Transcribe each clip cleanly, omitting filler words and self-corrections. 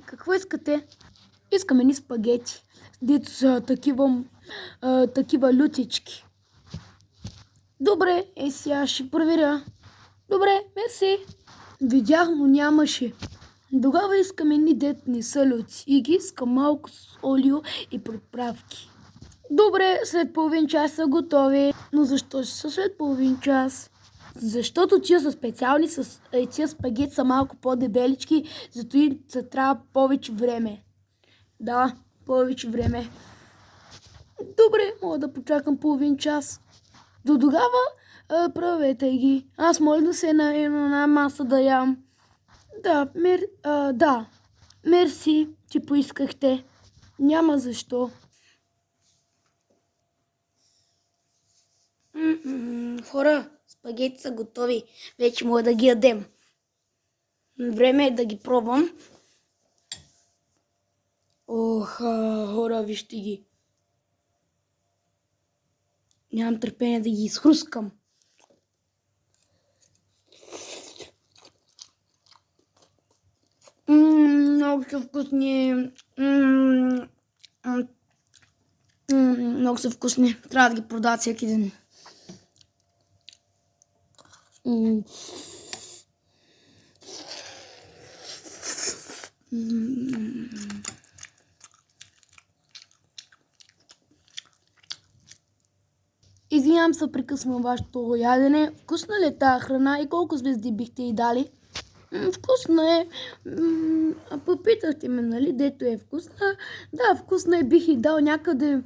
какво искате? Искаме ни спагети. Дето са такива лютички. Добре, сега ще проверя. Добре, мерси. Видях, но нямаше. Тогава искаме ни дет не са люци и ги искам малко с олио и приправки. Добре, след половин час са готови. Но защо ще са след половин час? Защото тия са специални, тия спагети са малко по-дебелички, зато и се трябва повече време. Да, повече време. Добре, мога да почакам половин час. До тогава правете ги. Аз може да се на една маса да ям. Да, мерси, че поискахте. Няма защо. Хора, спагети са готови. Вече мога да ги ядем. Време е да ги пробвам. Хора, вижте ги. Нямам търпение да ги изхрускам. Много са вкусни. Много са вкусни. Трябва да ги продават всеки ден. Извинявам се, прекъсвам вашето ядене. Вкусна ли е тази храна и колко звезди бихте й дали? Вкусна е. Попитахте ме, нали, дето е вкусна. Да, вкусна е, бих й дал някъде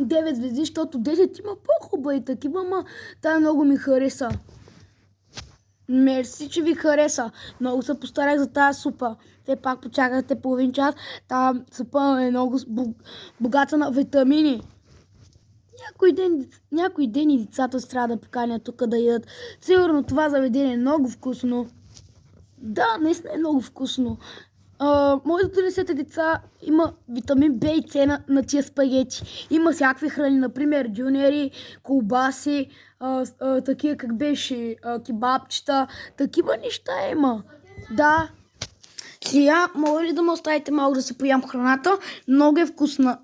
9 звезди, защото 10 има по-хубава и такива, ама тая много ми хареса. Мерси, че ви хареса. Много се постарах за тази супа. Те пак почакахте половин час. Тази супа е много богата на витамини. Някой ден и децата се трябва да поканят тук да ядат. Сигурно това заведение е много вкусно. Да, наистина е много вкусно. Може да донесете деца, има витамин Б и С на тия спагети. Има всякакви храни, например дюнери, колбаси, такива как беше, кебабчета, такива неща има. Да. Сега, може ли да ме оставите малко да се поям храната? Много е вкусна.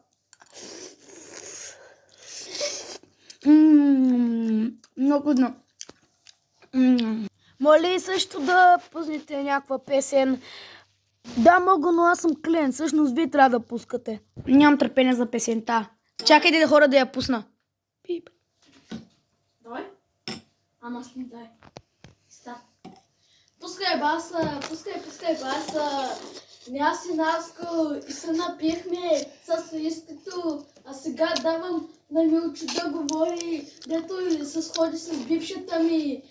Много вкусно. Моля ли също да пуснете някаква песен? Да, мога, но аз съм клиент. Всъщност вие трябва да пускате. Нямам търпение за песента. Чакайте хора да я пусна. Пип. Давай. Ама си дай. Стап. Пускай баса, пускай баса. Аз и Наско и се напихме със искато, а сега давам на Милчо да говори, дето или се сходи с бившата ми.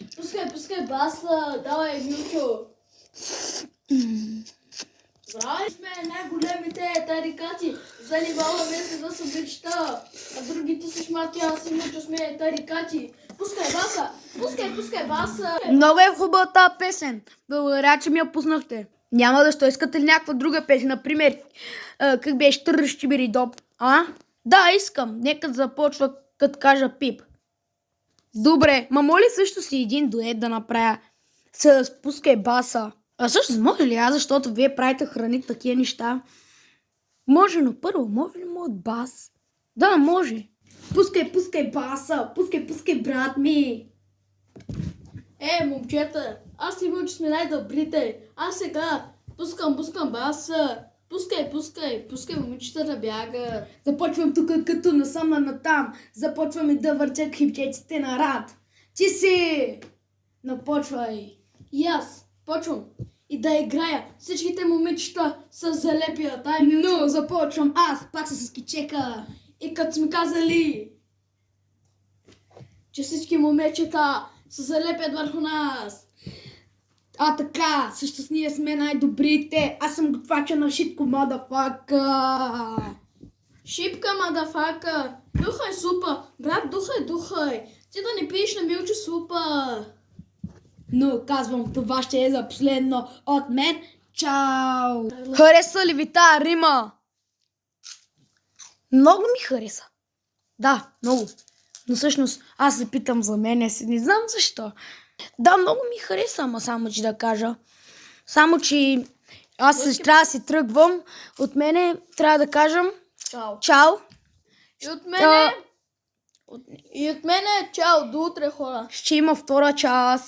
Пускай баса, давай Милчо. Брави сме най-големите тарикати, заливаваме се за събичета, а другите си шмати, аз и Милчо сме тарикати. Пускай баса, пускай баса. Много е хубава тази песен. Благодаря, че ми я пуснахте. Няма защо. Искате ли някаква друга песен? Например, как беше Тръщибери доп? Да, искам. Нека да започва като кажа пип. Добре, ма моля също си един дует да направя с пускай баса. А също може ли аз, защото вие правите храни такива неща? Може, но първо, може ли моят бас? Да, може. Пускай баса, пускай брат ми. Момчета, аз и Милчо сме най-добрите. Аз сега пускам баса. Пускай момичета да бяга. Започвам тук като насам натам. Започваме да върчат хипчетите на рад. Ти си! Напочвай. И аз почвам и да играя. Всичките момичета са залепят. Но започвам аз, пак с кичека. И като сме казали, че всички момичета се залепят върху нас. Така, също ние сме най-добрите. Аз съм готвача на шитко, мадафака. Шипка, мадафака. Духай супа. Брат, духай. Ти да не пиеш на Милчо супа. Но казвам, това ще е за последно от мен. Чао! Хареса ли ви тази рима? Много ми хареса. Да, много. Но всъщност аз се питам за мене си. Не знам защо. Да, много ми хареса, ама само че да кажа. Само че Аз трябва да си тръгвам. От мене трябва да кажем Чао. чао. И от мене... И от мене чао. До утре, хора. Ще има втора част.